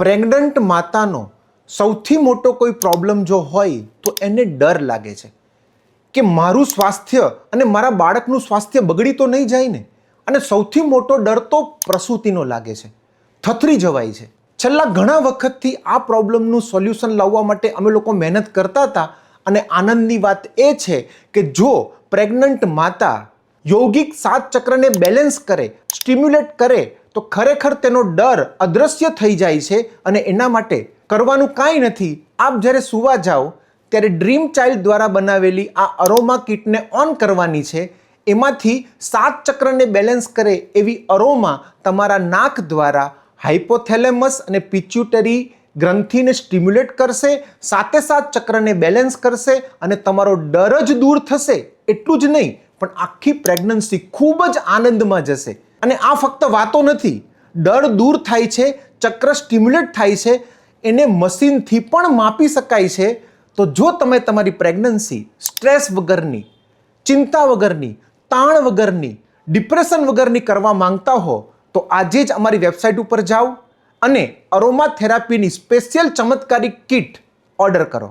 Pregnant માતાનો સૌથી મોટો કોઈ પ્રોબ્લેમ જો હોય તો એને ડર લાગે છે કે મારું સ્વાસ્થ્ય અને મારા બાળકનું સ્વાસ્થ્ય બગડી તો નહીં જાય ને. અને સૌથી મોટો ડર તો પ્રસૂતિનો લાગે છે, થથરી જવાય છે. છેલ્લા ઘણા વખતથી આ પ્રોબ્લેમનું સોલ્યુશન લાવવા માટે અમે લોકો મહેનત કરતા હતા. અને આનંદની વાત એ છે કે જો પ્રેગ્નન્ટ માતા યોગિક 7 ચક્રને બેલેન્સ કરે, સ્ટિમ્યુલેટ કરે તો ખરેખર તેનો ડર અદૃશ્ય થઈ જાય છે. અને એના માટે કરવાનું કાંઈ નથી. આપ જ્યારે સૂવા જાઓ ત્યારે ડ્રીમ ચાઇલ્ડ દ્વારા બનાવેલી આ અરોમા કિટને ઓન કરવાની છે. એમાંથી 7 ચક્રને બેલેન્સ કરે એવી અરોમા તમારા નાક દ્વારા હાઇપોથેલેમસ અને પિચ્યુટરી ગ્રંથિને સ્ટિમ્યુલેટ કરશે, 7 ચક્રને બેલેન્સ કરશે અને તમારો ડર જ દૂર થશે. એટલું જ નહીં પણ આખી પ્રેગ્નન્સી ખૂબ જ આનંદમાં જશે. અને આ ફક્ત વાતો નથી, ડર દૂર થાય છે, ચક્ર સ્ટિમ્યુલેટ થાય છે, એને મશીનથી પણ માપી શકાય છે. તો જો તમે તમારી પ્રેગ્નન્સી સ્ટ્રેસ વગરની, ચિંતા વગરની, તાણ વગરની, ડિપ્રેશન વગરની કરવા માંગતા હો તો આજે જ અમારી વેબસાઇટ ઉપર જાઓ અને અરોમા થેરાપીની સ્પેશિયલ ચમત્કારિક કિટ ઓર્ડર કરો.